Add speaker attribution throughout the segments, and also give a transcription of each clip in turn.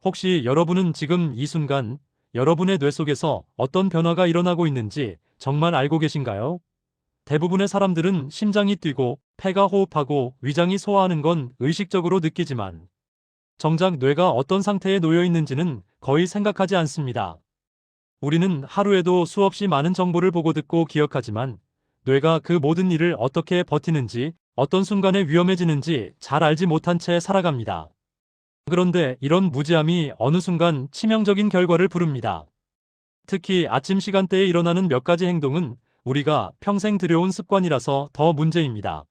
Speaker 1: 혹시 여러분은 지금 이 순간 여러분의 뇌 속에서 어떤 변화가 일어나고 있는지 정말 알고 계신가요? 대부분의 사람들은 심장이 뛰고 폐가 호흡하고 위장이 소화하는 건 의식적으로 느끼지만 정작 뇌가 어떤 상태에 놓여 있는지는 거의 생각하지 않습니다. 우리는 하루에도 수없이 많은 정보를 보고 듣고 기억하지만 뇌가 그 모든 일을 어떻게 버티는지, 어떤 순간에 위험해지는지 잘 알지 못한 채 살아갑니다. 그런데 이런 무지함이 어느 순간 치명적인 결과를 부릅니다. 특히 아침 시간대에 일어나는 몇 가지 행동은 우리가 평생 들여온 습관이라서 더 문제입니다.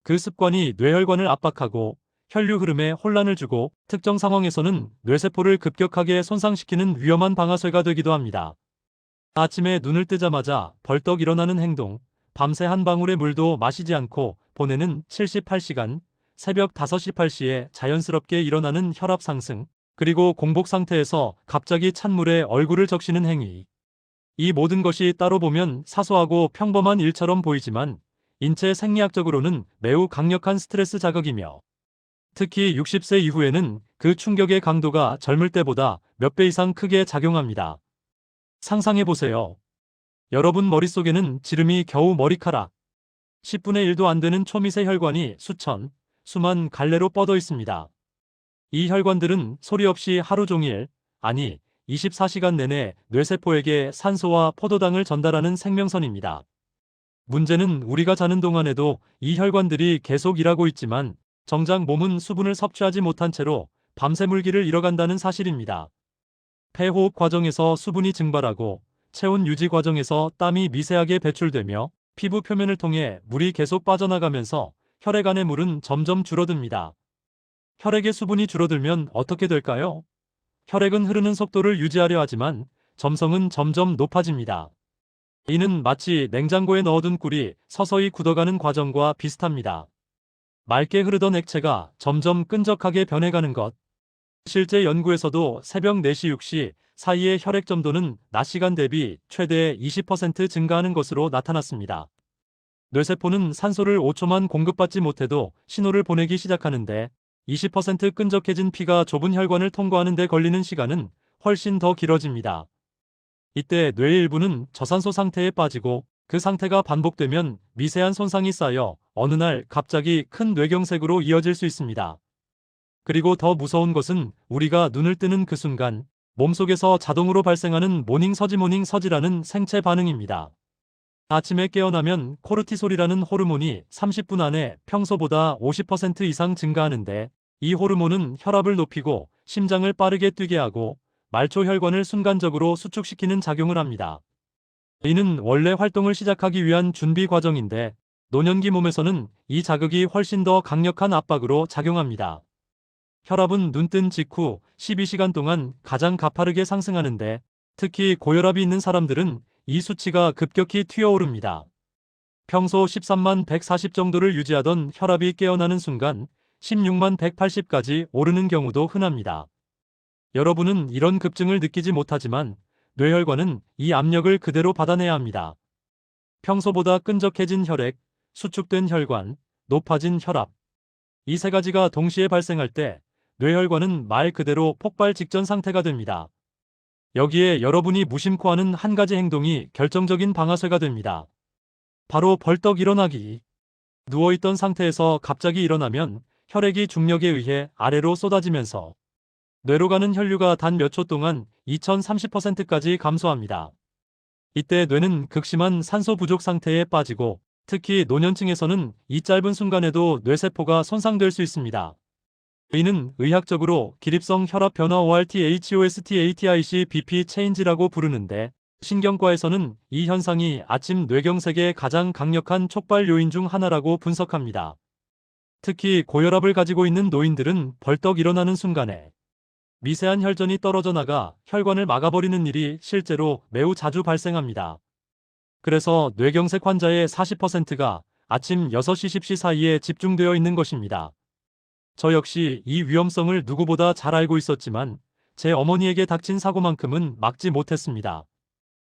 Speaker 1: 그 습관이 뇌혈관을 압박하고 혈류 흐름에 혼란을 주고 특정 상황에서는 뇌세포를 급격하게 손상시키는 위험한 방아쇠가 되기도 합니다. 아침에 눈을 뜨자마자 벌떡 일어나는 행동, 밤새 한 방울의 물도 마시지 않고 보내는 78시간, 새벽 5시 8시에 자연스럽게 일어나는 혈압 상승, 그리고 공복 상태에서 갑자기 찬물에 얼굴을 적시는 행위. 이 모든 것이 따로 보면 사소하고 평범한 일처럼 보이지만 인체 생리학적으로는 매우 강력한 스트레스 자극이며 특히 60세 이후에는 그 충격의 강도가 젊을 때보다 몇 배 이상 크게 작용합니다. 상상해보세요. 여러분 머릿속에는 지름이 겨우 머리카락 10분의 1도 안 되는 초미세 혈관이 수천, 수만 갈래로 뻗어 있습니다. 이 혈관들은 소리 없이 하루 종일, 아니 24시간 내내 뇌세포에게 산소와 포도당을 전달하는 생명선입니다. 문제는 우리가 자는 동안에도 이 혈관들이 계속 일하고 있지만 정작 몸은 수분을 섭취하지 못한 채로 밤새 물기를 잃어간다는 사실입니다. 폐호흡 과정에서 수분이 증발하고 체온 유지 과정에서 땀이 미세하게 배출되며 피부 표면을 통해 물이 계속 빠져나가면서 혈액 안의 물은 점점 줄어듭니다. 혈액의 수분이 줄어들면 어떻게 될까요? 혈액은 흐르는 속도를 유지하려 하지만 점성은 점점 높아집니다. 이는 마치 냉장고에 넣어둔 꿀이 서서히 굳어가는 과정과 비슷합니다. 맑게 흐르던 액체가 점점 끈적하게 변해가는 것. 실제 연구에서도 새벽 4시 6시 사이의 혈액 점도는 낮 시간 대비 최대 20% 증가하는 것으로 나타났습니다. 뇌세포는 산소를 5초만 공급받지 못해도 신호를 보내기 시작하는데 20% 끈적해진 피가 좁은 혈관을 통과하는 데 걸리는 시간은 훨씬 더 길어집니다. 이때 뇌의 일부는 저산소 상태에 빠지고 그 상태가 반복되면 미세한 손상이 쌓여 어느 날 갑자기 큰 뇌경색으로 이어질 수 있습니다. 그리고 더 무서운 것은 우리가 눈을 뜨는 그 순간 몸속에서 자동으로 발생하는 모닝서지라는 생체 반응입니다. 아침에 깨어나면 코르티솔이라는 호르몬이 30분 안에 평소보다 50% 이상 증가하는데 이 호르몬은 혈압을 높이고 심장을 빠르게 뛰게 하고 말초 혈관을 순간적으로 수축시키는 작용을 합니다. 이는 원래 활동을 시작하기 위한 준비 과정인데 노년기 몸에서는 이 자극이 훨씬 더 강력한 압박으로 작용합니다. 혈압은 눈뜬 직후 12시간 동안 가장 가파르게 상승하는데 특히 고혈압이 있는 사람들은 이 수치가 급격히 튀어오릅니다. 평소 13만 140 정도를 유지하던 혈압이 깨어나는 순간 16만 180까지 오르는 경우도 흔합니다. 여러분은 이런 급증을 느끼지 못하지만 뇌혈관은 이 압력을 그대로 받아내야 합니다. 평소보다 끈적해진 혈액, 수축된 혈관, 높아진 혈압. 이 세 가지가 동시에 발생할 때 뇌혈관은 말 그대로 폭발 직전 상태가 됩니다. 여기에 여러분이 무심코 하는 한 가지 행동이 결정적인 방아쇠가 됩니다. 바로 벌떡 일어나기. 누워있던 상태에서 갑자기 일어나면 혈액이 중력에 의해 아래로 쏟아지면서 뇌로 가는 혈류가 단 몇 초 동안 2030%까지 감소합니다. 이때 뇌는 극심한 산소 부족 상태에 빠지고 특히 노년층에서는 이 짧은 순간에도 뇌세포가 손상될 수 있습니다. 이는 의학적으로 기립성 혈압 변화 ORT-HOST-ATIC BP 체인지라고 부르는데 신경과에서는 이 현상이 아침 뇌경색의 가장 강력한 촉발 요인 중 하나라고 분석합니다. 특히 고혈압을 가지고 있는 노인들은 벌떡 일어나는 순간에 미세한 혈전이 떨어져 나가 혈관을 막아버리는 일이 실제로 매우 자주 발생합니다. 그래서 뇌경색 환자의 40%가 아침 6시 10시 사이에 집중되어 있는 것입니다. 저 역시 이 위험성을 누구보다 잘 알고 있었지만 제 어머니에게 닥친 사고만큼은 막지 못했습니다.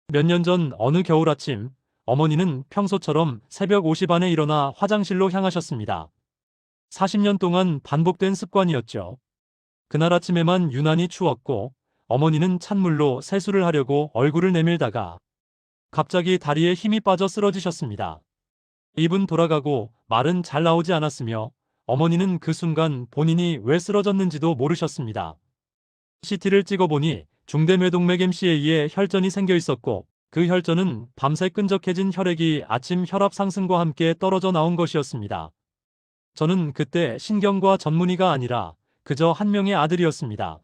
Speaker 1: 몇 년 전 어느 겨울 아침, 어머니는 평소처럼 새벽 5시 반에 일어나 화장실로 향하셨습니다. 40년 동안 반복된 습관이었죠. 그날 아침에만 유난히 추웠고 어머니는 찬물로 세수를 하려고 얼굴을 내밀다가 갑자기 다리에 힘이 빠져 쓰러지셨습니다. 입은 돌아가고 말은 잘 나오지 않았으며 어머니는 그 순간 본인이 왜 쓰러졌는지도 모르셨습니다. CT를 찍어보니 중대뇌동맥 MCA에 혈전이 생겨 있었고 그 혈전은 밤새 끈적해진 혈액이 아침 혈압 상승과 함께 떨어져 나온 것이었습니다. 저는 그때 신경과 전문의가 아니라 그저 한 명의 아들이었습니다.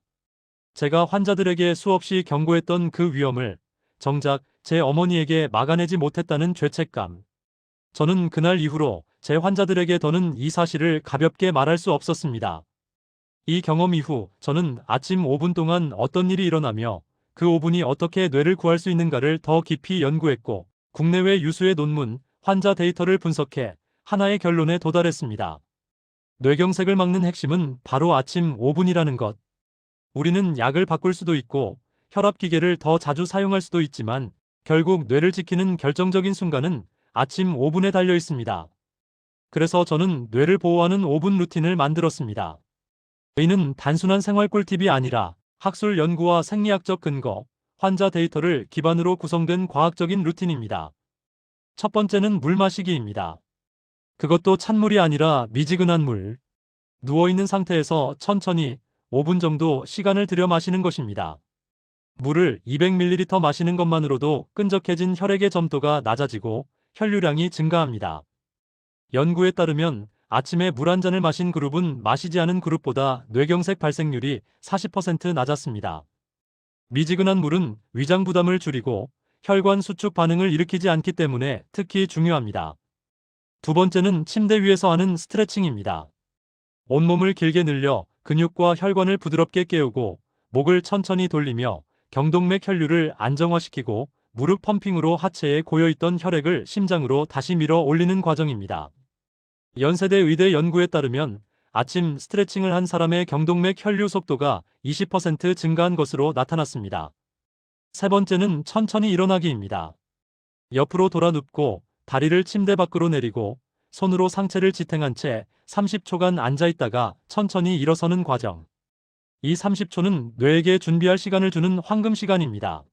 Speaker 1: 제가 환자들에게 수없이 경고했던 그 위험을 정작 제 어머니에게 막아내지 못했다는 죄책감. 저는 그날 이후로 제 환자들에게 더는 이 사실을 가볍게 말할 수 없었습니다. 이 경험 이후 저는 아침 5분 동안 어떤 일이 일어나며 그 5분이 어떻게 뇌를 구할 수 있는가를 더 깊이 연구했고 국내외 유수의 논문, 환자 데이터를 분석해 하나의 결론에 도달했습니다. 뇌경색을 막는 핵심은 바로 아침 5분이라는 것. 우리는 약을 바꿀 수도 있고 혈압기계를 더 자주 사용할 수도 있지만 결국 뇌를 지키는 결정적인 순간은 아침 5분에 달려 있습니다. 그래서 저는 뇌를 보호하는 5분 루틴을 만들었습니다. 이는 단순한 생활 꿀팁이 아니라 학술 연구와 생리학적 근거, 환자 데이터를 기반으로 구성된 과학적인 루틴입니다. 첫 번째는 물 마시기입니다. 그것도 찬물이 아니라 미지근한 물. 누워있는 상태에서 천천히 5분 정도 시간을 들여 마시는 것입니다. 물을 200ml 마시는 것만으로도 끈적해진 혈액의 점도가 낮아지고 혈류량이 증가합니다. 연구에 따르면 아침에 물 한 잔을 마신 그룹은 마시지 않은 그룹보다 뇌경색 발생률이 40% 낮았습니다. 미지근한 물은 위장 부담을 줄이고 혈관 수축 반응을 일으키지 않기 때문에 특히 중요합니다. 두 번째는 침대 위에서 하는 스트레칭입니다. 온몸을 길게 늘려 근육과 혈관을 부드럽게 깨우고 목을 천천히 돌리며 경동맥 혈류를 안정화시키고 무릎 펌핑으로 하체에 고여있던 혈액을 심장으로 다시 밀어 올리는 과정입니다. 연세대 의대 연구에 따르면 아침 스트레칭을 한 사람의 경동맥 혈류 속도가 20% 증가한 것으로 나타났습니다. 세 번째는 천천히 일어나기입니다. 옆으로 돌아 눕고 다리를 침대 밖으로 내리고 손으로 상체를 지탱한 채 30초간 앉아있다가 천천히 일어서는 과정. 이 30초는 뇌에게 준비할 시간을 주는 황금 시간입니다.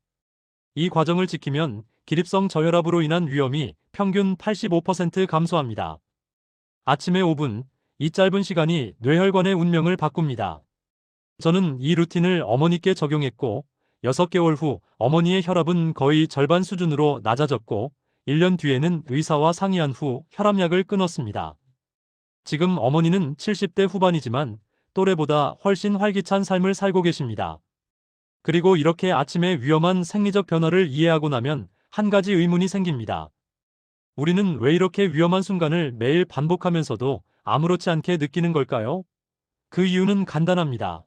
Speaker 1: 이 과정을 지키면 기립성 저혈압으로 인한 위험이 평균 85% 감소합니다. 아침에 5분, 이 짧은 시간이 뇌혈관의 운명을 바꿉니다. 저는 이 루틴을 어머니께 적용했고 6개월 후 어머니의 혈압은 거의 절반 수준으로 낮아졌고 1년 뒤에는 의사와 상의한 후 혈압약을 끊었습니다. 지금 어머니는 70대 후반이지만 또래보다 훨씬 활기찬 삶을 살고 계십니다. 그리고 이렇게 아침의 위험한 생리적 변화를 이해하고 나면 한 가지 의문이 생깁니다. 우리는 왜 이렇게 위험한 순간을 매일 반복하면서도 아무렇지 않게 느끼는 걸까요? 그 이유는 간단합니다.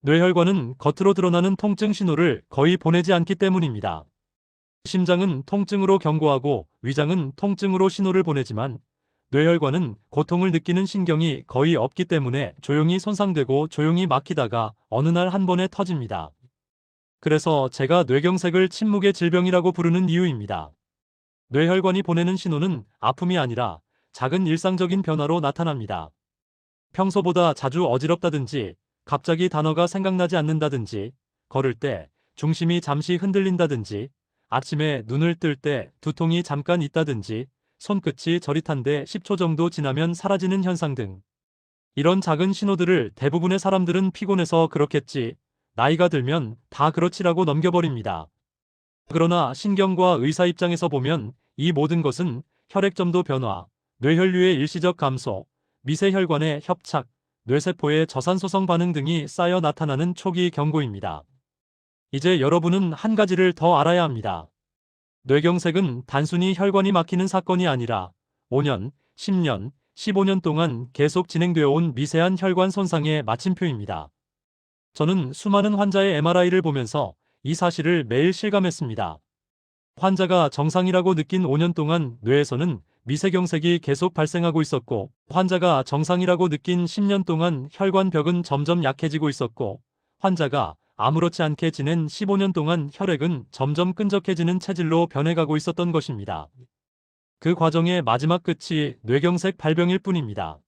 Speaker 1: 뇌혈관은 겉으로 드러나는 통증 신호를 거의 보내지 않기 때문입니다. 심장은 통증으로 경고하고 위장은 통증으로 신호를 보내지만 뇌혈관은 고통을 느끼는 신경이 거의 없기 때문에 조용히 손상되고 조용히 막히다가 어느 날 한 번에 터집니다. 그래서 제가 뇌경색을 침묵의 질병이라고 부르는 이유입니다. 뇌혈관이 보내는 신호는 아픔이 아니라 작은 일상적인 변화로 나타납니다. 평소보다 자주 어지럽다든지 갑자기 단어가 생각나지 않는다든지 걸을 때 중심이 잠시 흔들린다든지 아침에 눈을 뜰 때 두통이 잠깐 있다든지 손끝이 저릿한데 10초 정도 지나면 사라지는 현상 등 이런 작은 신호들을 대부분의 사람들은 피곤해서 그렇겠지, 나이가 들면 다 그렇지라고 넘겨버립니다. 그러나 신경과 의사 입장에서 보면 이 모든 것은 혈액점도 변화, 뇌혈류의 일시적 감소, 미세혈관의 협착, 뇌세포의 저산소성 반응 등이 쌓여 나타나는 초기 경고입니다. 이제 여러분은 한 가지를 더 알아야 합니다. 뇌경색은 단순히 혈관이 막히는 사건이 아니라 5년, 10년, 15년 동안 계속 진행되어 온 미세한 혈관 손상의 마침표입니다. 저는 수많은 환자의 MRI를 보면서 이 사실을 매일 실감했습니다. 환자가 정상이라고 느낀 5년 동안 뇌에서는 미세경색이 계속 발생하고 있었고, 환자가 정상이라고 느낀 10년 동안 혈관벽은 점점 약해지고 있었고, 환자가 아무렇지 않게 지낸 15년 동안 혈액은 점점 끈적해지는 체질로 변해가고 있었던 것입니다. 그 과정의 마지막 끝이 뇌경색 발병일 뿐입니다.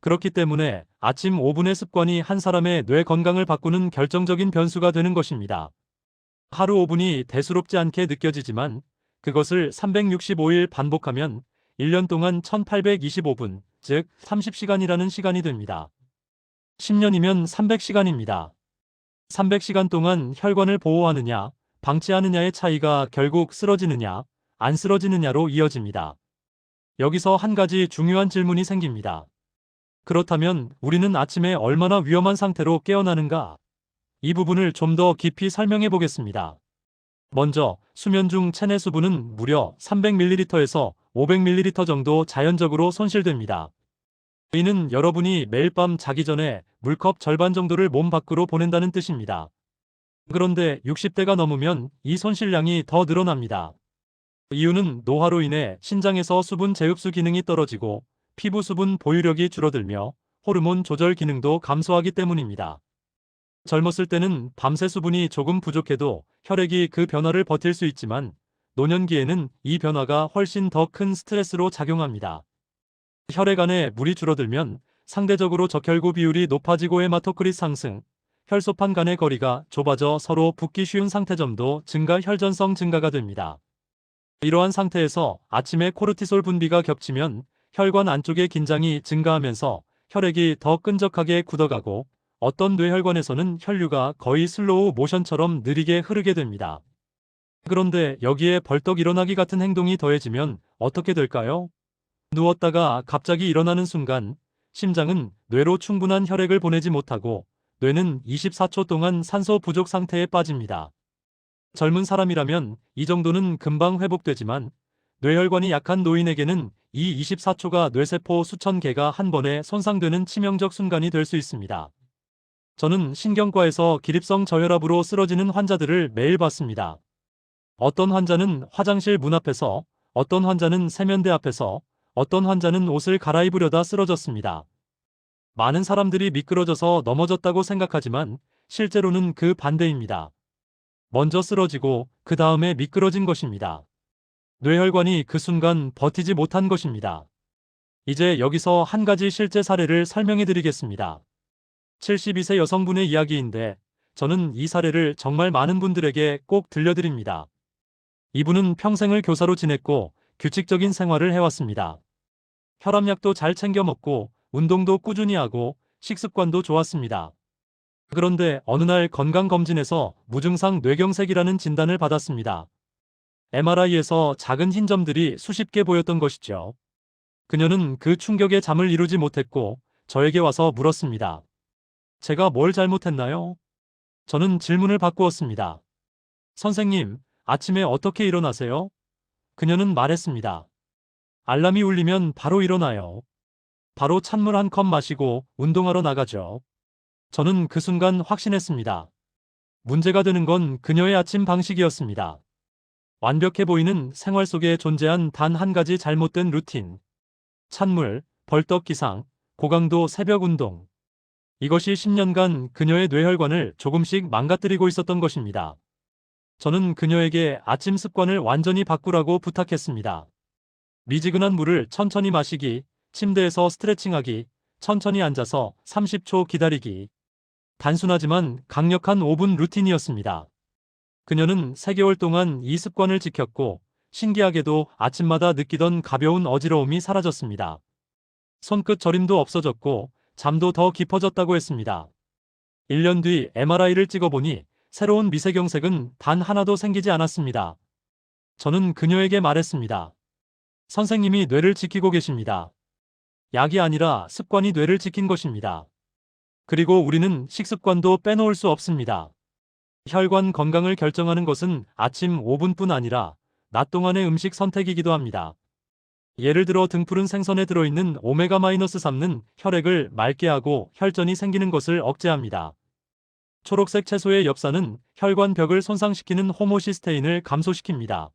Speaker 1: 그렇기 때문에 아침 5분의 습관이 한 사람의 뇌 건강을 바꾸는 결정적인 변수가 되는 것입니다. 하루 5분이 대수롭지 않게 느껴지지만 그것을 365일 반복하면 1년 동안 1825분, 즉 30시간이라는 시간이 됩니다. 10년이면 300시간입니다. 300시간 동안 혈관을 보호하느냐, 방치하느냐의 차이가 결국 쓰러지느냐, 안 쓰러지느냐로 이어집니다. 여기서 한 가지 중요한 질문이 생깁니다. 그렇다면 우리는 아침에 얼마나 위험한 상태로 깨어나는가? 이 부분을 좀 더 깊이 설명해 보겠습니다. 먼저 수면 중 체내 수분은 무려 300ml에서 500ml 정도 자연적으로 손실됩니다. 이는 여러분이 매일 밤 자기 전에 물컵 절반 정도를 몸 밖으로 보낸다는 뜻입니다. 그런데 60대가 넘으면 이 손실량이 더 늘어납니다. 이유는 노화로 인해 신장에서 수분 재흡수 기능이 떨어지고 피부 수분 보유력이 줄어들며 호르몬 조절 기능도 감소하기 때문입니다. 젊었을 때는 밤새 수분이 조금 부족해도 혈액이 그 변화를 버틸 수 있지만 노년기에는 이 변화가 훨씬 더 큰 스트레스로 작용합니다. 혈액 안에 물이 줄어들면 상대적으로 적혈구 비율이 높아지고 헤마토크릿 상승, 혈소판 간의 거리가 좁아져 서로 붙기 쉬운 상태점도 증가 혈전성 증가가 됩니다. 이러한 상태에서 아침에 코르티솔 분비가 겹치면 혈관 안쪽의 긴장이 증가하면서 혈액이 더 끈적하게 굳어가고 어떤 뇌혈관에서는 혈류가 거의 슬로우 모션처럼 느리게 흐르게 됩니다. 그런데 여기에 벌떡 일어나기 같은 행동이 더해지면 어떻게 될까요? 누웠다가 갑자기 일어나는 순간 심장은 뇌로 충분한 혈액을 보내지 못하고 뇌는 24초 동안 산소 부족 상태에 빠집니다. 젊은 사람이라면 이 정도는 금방 회복되지만 뇌혈관이 약한 노인에게는 이 24초가 뇌세포 수천 개가 한 번에 손상되는 치명적 순간이 될 수 있습니다. 저는 신경과에서 기립성 저혈압으로 쓰러지는 환자들을 매일 봤습니다. 어떤 환자는 화장실 문 앞에서, 어떤 환자는 세면대 앞에서, 어떤 환자는 옷을 갈아입으려다 쓰러졌습니다. 많은 사람들이 미끄러져서 넘어졌다고 생각하지만 실제로는 그 반대입니다. 먼저 쓰러지고 그 다음에 미끄러진 것입니다. 뇌혈관이 그 순간 버티지 못한 것입니다. 이제 여기서 한 가지 실제 사례를 설명해 드리겠습니다. 72세 여성분의 이야기인데 저는 이 사례를 정말 많은 분들에게 꼭 들려드립니다. 이분은 평생을 교사로 지냈고 규칙적인 생활을 해왔습니다. 혈압약도 잘 챙겨 먹고 운동도 꾸준히 하고 식습관도 좋았습니다. 그런데 어느 날 건강검진에서 무증상 뇌경색이라는 진단을 받았습니다. MRI에서 작은 흰 점들이 수십 개 보였던 것이죠. 그녀는 그 충격에 잠을 이루지 못했고 저에게 와서 물었습니다. 제가 뭘 잘못했나요? 저는 질문을 바꾸었습니다. 선생님, 아침에 어떻게 일어나세요? 그녀는 말했습니다. 알람이 울리면 바로 일어나요. 바로 찬물 한 컵 마시고 운동하러 나가죠. 저는 그 순간 확신했습니다. 문제가 되는 건 그녀의 아침 방식이었습니다. 완벽해 보이는 생활 속에 존재한 단 한 가지 잘못된 루틴. 찬물, 벌떡 기상, 고강도 새벽 운동. 이것이 10년간 그녀의 뇌혈관을 조금씩 망가뜨리고 있었던 것입니다. 저는 그녀에게 아침 습관을 완전히 바꾸라고 부탁했습니다. 미지근한 물을 천천히 마시기, 침대에서 스트레칭하기, 천천히 앉아서 30초 기다리기. 단순하지만 강력한 5분 루틴이었습니다. 그녀는 3개월 동안 이 습관을 지켰고 신기하게도 아침마다 느끼던 가벼운 어지러움이 사라졌습니다. 손끝 저림도 없어졌고 잠도 더 깊어졌다고 했습니다. 1년 뒤 MRI를 찍어보니 새로운 미세경색은 단 하나도 생기지 않았습니다. 저는 그녀에게 말했습니다. 선생님이 뇌를 지키고 계십니다. 약이 아니라 습관이 뇌를 지킨 것입니다. 그리고 우리는 식습관도 빼놓을 수 없습니다. 혈관 건강을 결정하는 것은 아침 5분뿐 아니라 낮 동안의 음식 선택이기도 합니다. 예를 들어 등푸른 생선에 들어있는 오메가-3는 혈액을 맑게 하고 혈전이 생기는 것을 억제합니다. 초록색 채소의 엽산은 혈관 벽을 손상시키는 호모시스테인을 감소시킵니다.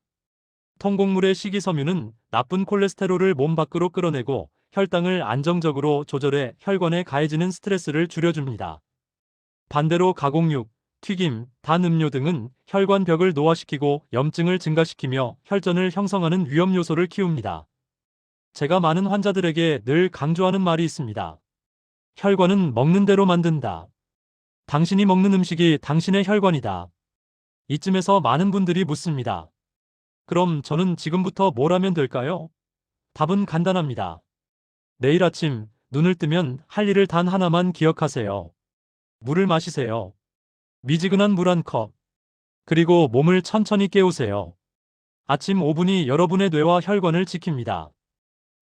Speaker 1: 통곡물의 식이섬유는 나쁜 콜레스테롤을 몸 밖으로 끌어내고 혈당을 안정적으로 조절해 혈관에 가해지는 스트레스를 줄여줍니다. 반대로 가공육, 튀김, 단 음료 등은 혈관 벽을 노화시키고 염증을 증가시키며 혈전을 형성하는 위험 요소를 키웁니다. 제가 많은 환자들에게 늘 강조하는 말이 있습니다. 혈관은 먹는 대로 만든다. 당신이 먹는 음식이 당신의 혈관이다. 이쯤에서 많은 분들이 묻습니다. 그럼 저는 지금부터 뭘 하면 될까요? 답은 간단합니다. 내일 아침 눈을 뜨면 할 일을 단 하나만 기억하세요. 물을 마시세요. 미지근한 물 한 컵. 그리고 몸을 천천히 깨우세요. 아침 5분이 여러분의 뇌와 혈관을 지킵니다.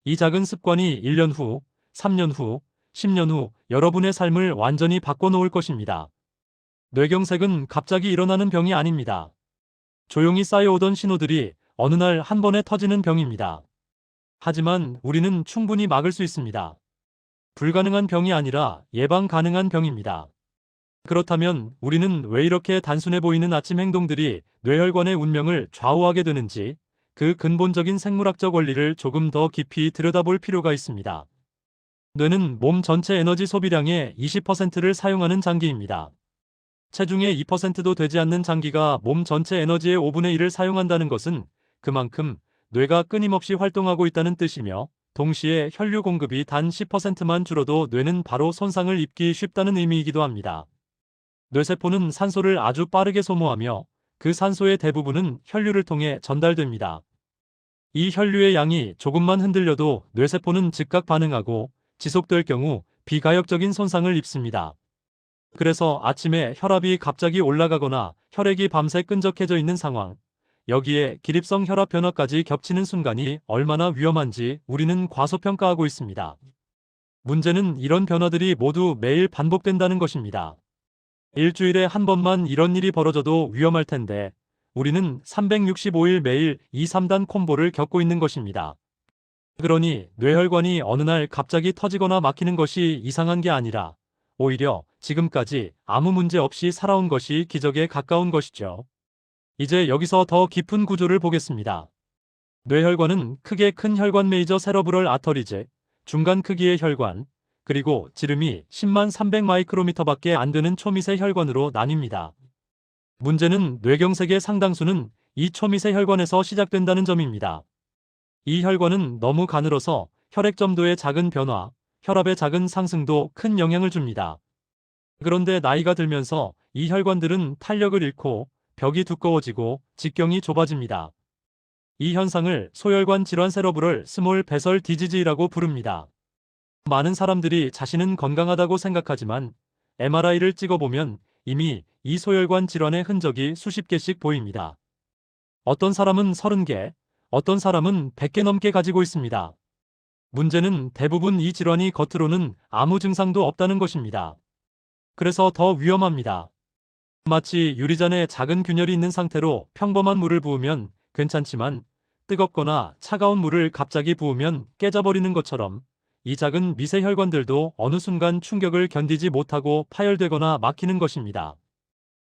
Speaker 1: 이 작은 습관이 1년 후, 3년 후, 10년 후 여러분의 삶을 완전히 바꿔놓을 것입니다. 뇌경색은 갑자기 일어나는 병이 아닙니다. 조용히 쌓여오던 신호들이 어느 날 한 번에 터지는 병입니다. 하지만 우리는 충분히 막을 수 있습니다. 불가능한 병이 아니라 예방 가능한 병입니다. 그렇다면 우리는 왜 이렇게 단순해 보이는 아침 행동들이 뇌혈관의 운명을 좌우하게 되는지 그 근본적인 생물학적 원리를 조금 더 깊이 들여다볼 필요가 있습니다. 뇌는 몸 전체 에너지 소비량의 20%를 사용하는 장기입니다. 체중의 2%도 되지 않는 장기가 몸 전체 에너지의 5분의 1을 사용한다는 것은 그만큼 뇌가 끊임없이 활동하고 있다는 뜻이며 동시에 혈류 공급이 단 10%만 줄어도 뇌는 바로 손상을 입기 쉽다는 의미이기도 합니다. 뇌세포는 산소를 아주 빠르게 소모하며 그 산소의 대부분은 혈류를 통해 전달됩니다. 이 혈류의 양이 조금만 흔들려도 뇌세포는 즉각 반응하고 지속될 경우 비가역적인 손상을 입습니다. 그래서 아침에 혈압이 갑자기 올라가거나 혈액이 밤새 끈적해져 있는 상황, 여기에 기립성 혈압 변화까지 겹치는 순간이 얼마나 위험한지 우리는 과소평가하고 있습니다. 문제는 이런 변화들이 모두 매일 반복된다는 것입니다. 일주일에 한 번만 이런 일이 벌어져도 위험할 텐데 우리는 365일 매일 2, 3단 콤보를 겪고 있는 것입니다. 그러니 뇌혈관이 어느 날 갑자기 터지거나 막히는 것이 이상한 게 아니라 오히려 지금까지 아무 문제 없이 살아온 것이 기적에 가까운 것이죠. 이제 여기서 더 깊은 구조를 보겠습니다. 뇌혈관은 크게 큰 혈관 메이저 세러브럴 아터리즈, 중간 크기의 혈관, 그리고 지름이 10만 300 마이크로미터밖에 안 되는 초미세 혈관으로 나뉩니다. 문제는 뇌경색의 상당수는 이 초미세 혈관에서 시작된다는 점입니다. 이 혈관은 너무 가늘어서 혈액 점도의 작은 변화, 혈압의 작은 상승도 큰 영향을 줍니다. 그런데 나이가 들면서 이 혈관들은 탄력을 잃고 벽이 두꺼워지고 직경이 좁아집니다. 이 현상을 소혈관 질환 세러브럴 스몰 베설 디지즈라고 부릅니다. 많은 사람들이 자신은 건강하다고 생각하지만 MRI를 찍어보면 이미 이 소혈관 질환의 흔적이 수십 개씩 보입니다. 어떤 사람은 30개, 어떤 사람은 100개 넘게 가지고 있습니다. 문제는 대부분 이 질환이 겉으로는 아무 증상도 없다는 것입니다. 그래서 더 위험합니다. 마치 유리잔에 작은 균열이 있는 상태로 평범한 물을 부으면 괜찮지만 뜨겁거나 차가운 물을 갑자기 부으면 깨져버리는 것처럼 이 작은 미세 혈관들도 어느 순간 충격을 견디지 못하고 파열되거나 막히는 것입니다.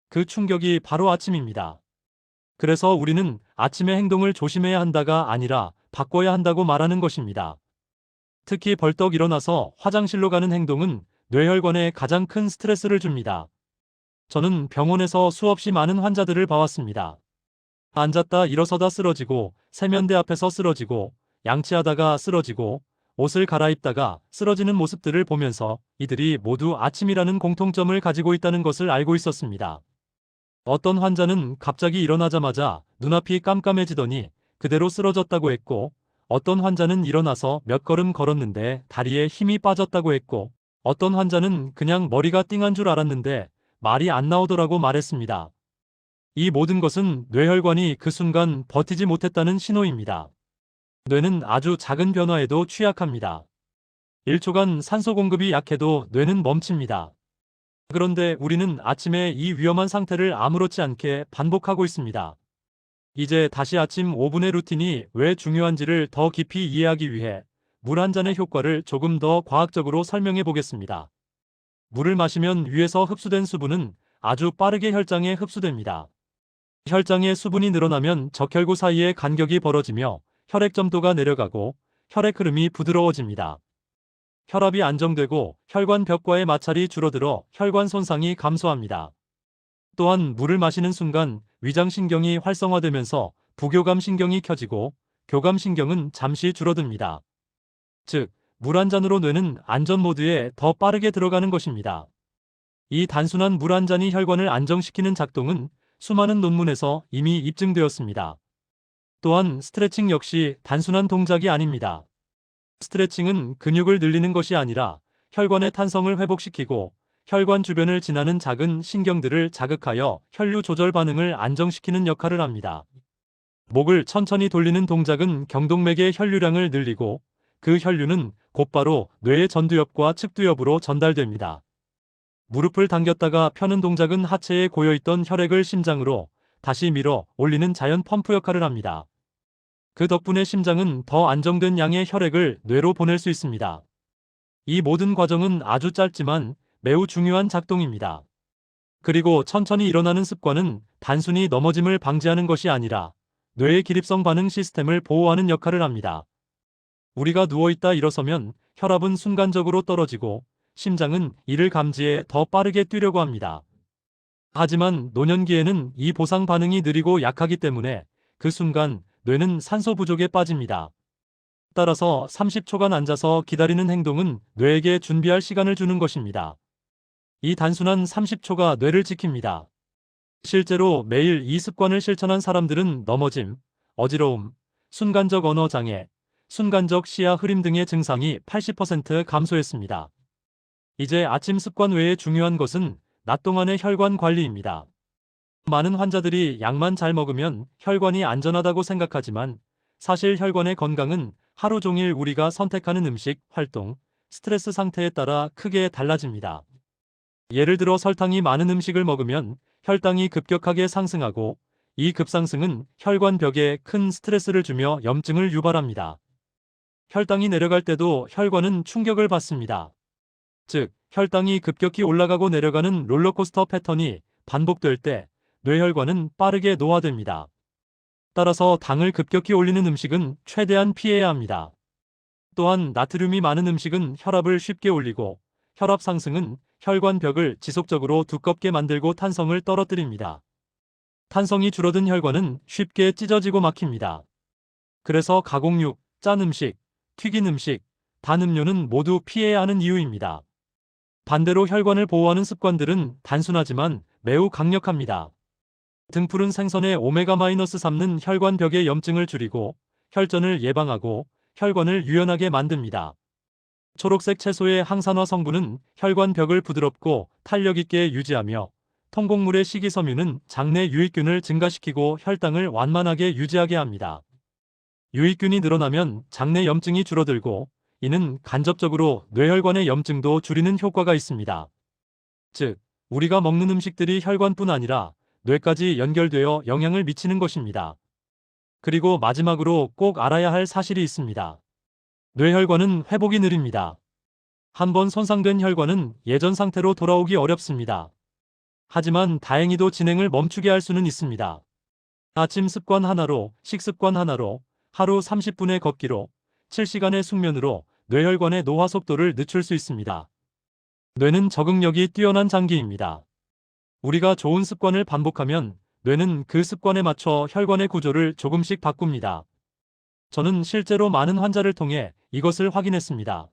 Speaker 1: 그 충격이 바로 아침입니다. 그래서 우리는 아침의 행동을 조심해야 한다가 아니라 바꿔야 한다고 말하는 것입니다. 특히 벌떡 일어나서 화장실로 가는 행동은 뇌혈관에 가장 큰 스트레스를 줍니다. 저는 병원에서 수없이 많은 환자들을 봐왔습니다. 앉았다 일어서다 쓰러지고 세면대 앞에서 쓰러지고 양치하다가 쓰러지고 옷을 갈아입다가 쓰러지는 모습들을 보면서 이들이 모두 아침이라는 공통점을 가지고 있다는 것을 알고 있었습니다. 어떤 환자는 갑자기 일어나자마자 눈앞이 깜깜해지더니 그대로 쓰러졌다고 했고, 어떤 환자는 일어나서 몇 걸음 걸었는데 다리에 힘이 빠졌다고 했고, 어떤 환자는 그냥 머리가 띵한 줄 알았는데 말이 안 나오더라고 말했습니다. 이 모든 것은 뇌혈관이 그 순간 버티지 못했다는 신호입니다. 뇌는 아주 작은 변화에도 취약합니다. 1초간 산소 공급이 약해도 뇌는 멈춥니다. 그런데 우리는 아침에 이 위험한 상태를 아무렇지 않게 반복하고 있습니다. 이제 다시 아침 5분의 루틴이 왜 중요한지를 더 깊이 이해하기 위해 물 한 잔의 효과를 조금 더 과학적으로 설명해 보겠습니다. 물을 마시면 위에서 흡수된 수분은 아주 빠르게 혈장에 흡수됩니다. 혈장의 수분이 늘어나면 적혈구 사이에 간격이 벌어지며 혈액 점도가 내려가고 혈액 흐름이 부드러워집니다. 혈압이 안정되고 혈관 벽과의 마찰이 줄어들어 혈관 손상이 감소합니다. 또한 물을 마시는 순간 위장신경이 활성화되면서 부교감신경이 켜지고 교감신경은 잠시 줄어듭니다. 즉, 물 한 잔으로 뇌는 안전 모드에 더 빠르게 들어가는 것입니다. 이 단순한 물 한 잔이 혈관을 안정시키는 작동은 수많은 논문에서 이미 입증되었습니다. 또한 스트레칭 역시 단순한 동작이 아닙니다. 스트레칭은 근육을 늘리는 것이 아니라 혈관의 탄성을 회복시키고 혈관 주변을 지나는 작은 신경들을 자극하여 혈류 조절 반응을 안정시키는 역할을 합니다. 목을 천천히 돌리는 동작은 경동맥의 혈류량을 늘리고 그 혈류는 곧바로 뇌의 전두엽과 측두엽으로 전달됩니다. 무릎을 당겼다가 펴는 동작은 하체에 고여있던 혈액을 심장으로 다시 밀어 올리는 자연 펌프 역할을 합니다. 그 덕분에 심장은 더 안정된 양의 혈액을 뇌로 보낼 수 있습니다. 이 모든 과정은 아주 짧지만 매우 중요한 작동입니다. 그리고 천천히 일어나는 습관은 단순히 넘어짐을 방지하는 것이 아니라 뇌의 기립성 반응 시스템을 보호하는 역할을 합니다. 우리가 누워있다 일어서면 혈압은 순간적으로 떨어지고 심장은 이를 감지해 더 빠르게 뛰려고 합니다. 하지만 노년기에는 이 보상 반응이 느리고 약하기 때문에 그 순간 뇌는 산소 부족에 빠집니다. 따라서 30초간 앉아서 기다리는 행동은 뇌에게 준비할 시간을 주는 것입니다. 이 단순한 30초가 뇌를 지킵니다. 실제로 매일 이 습관을 실천한 사람들은 넘어짐, 어지러움, 순간적 언어 장애, 순간적 시야 흐림 등의 증상이 80% 감소했습니다. 이제 아침 습관 외에 중요한 것은 낮 동안의 혈관 관리입니다. 많은 환자들이 약만 잘 먹으면 혈관이 안전하다고 생각하지만 사실 혈관의 건강은 하루 종일 우리가 선택하는 음식, 활동, 스트레스 상태에 따라 크게 달라집니다. 예를 들어 설탕이 많은 음식을 먹으면 혈당이 급격하게 상승하고 이 급상승은 혈관벽에 큰 스트레스를 주며 염증을 유발합니다. 혈당이 내려갈 때도 혈관은 충격을 받습니다. 즉, 혈당이 급격히 올라가고 내려가는 롤러코스터 패턴이 반복될 때 뇌혈관은 빠르게 노화됩니다. 따라서 당을 급격히 올리는 음식은 최대한 피해야 합니다. 또한 나트륨이 많은 음식은 혈압을 쉽게 올리고 혈압 상승은 혈관벽을 지속적으로 두껍게 만들고 탄성을 떨어뜨립니다. 탄성이 줄어든 혈관은 쉽게 찢어지고 막힙니다. 그래서 가공육, 짠 음식, 튀긴 음식, 단 음료는 모두 피해야 하는 이유입니다. 반대로 혈관을 보호하는 습관들은 단순하지만 매우 강력합니다. 등푸른 생선의 오메가-3는 혈관벽의 염증을 줄이고 혈전을 예방하고 혈관을 유연하게 만듭니다. 초록색 채소의 항산화 성분은 혈관벽을 부드럽고 탄력 있게 유지하며 통곡물의 식이섬유는 장내 유익균을 증가시키고 혈당을 완만하게 유지하게 합니다. 유익균이 늘어나면 장내 염증이 줄어들고 이는 간접적으로 뇌혈관의 염증도 줄이는 효과가 있습니다. 즉, 우리가 먹는 음식들이 혈관뿐 아니라 뇌까지 연결되어 영향을 미치는 것입니다. 그리고 마지막으로 꼭 알아야 할 사실이 있습니다. 뇌혈관은 회복이 느립니다. 한번 손상된 혈관은 예전 상태로 돌아오기 어렵습니다. 하지만 다행히도 진행을 멈추게 할 수는 있습니다. 아침 습관 하나로, 식습관 하나로, 하루 30분의 걷기로, 7시간의 숙면으로 뇌혈관의 노화 속도를 늦출 수 있습니다. 뇌는 적응력이 뛰어난 장기입니다. 우리가 좋은 습관을 반복하면 뇌는 그 습관에 맞춰 혈관의 구조를 조금씩 바꿉니다. 저는 실제로 많은 환자를 통해 이것을 확인했습니다.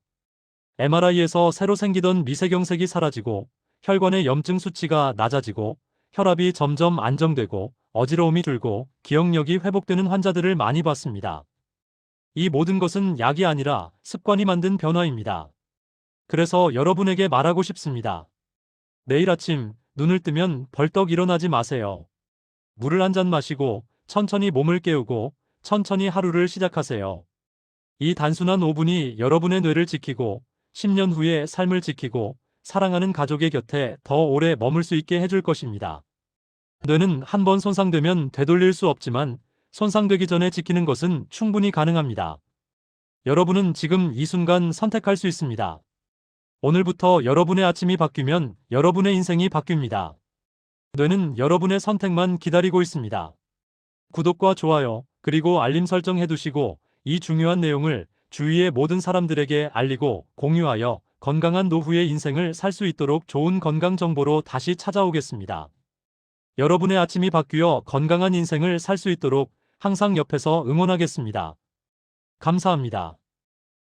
Speaker 1: MRI에서 새로 생기던 미세경색이 사라지고 혈관의 염증 수치가 낮아지고 혈압이 점점 안정되고 어지러움이 줄고 기억력이 회복되는 환자들을 많이 봤습니다. 이 모든 것은 약이 아니라 습관이 만든 변화입니다. 그래서 여러분에게 말하고 싶습니다. 내일 아침 눈을 뜨면 벌떡 일어나지 마세요. 물을 한 잔 마시고 천천히 몸을 깨우고 천천히 하루를 시작하세요. 이 단순한 5분이 여러분의 뇌를 지키고 10년 후에 삶을 지키고 사랑하는 가족의 곁에 더 오래 머물 수 있게 해줄 것입니다. 뇌는 한 번 손상되면 되돌릴 수 없지만 손상되기 전에 지키는 것은 충분히 가능합니다. 여러분은 지금 이 순간 선택할 수 있습니다. 오늘부터 여러분의 아침이 바뀌면 여러분의 인생이 바뀝니다. 뇌는 여러분의 선택만 기다리고 있습니다. 구독과 좋아요, 그리고 알림 설정 해두시고 이 중요한 내용을 주위의 모든 사람들에게 알리고 공유하여 건강한 노후의 인생을 살 수 있도록 좋은 건강 정보로 다시 찾아오겠습니다. 여러분의 아침이 바뀌어 건강한 인생을 살 수 있도록 항상 옆에서 응원하겠습니다. 감사합니다.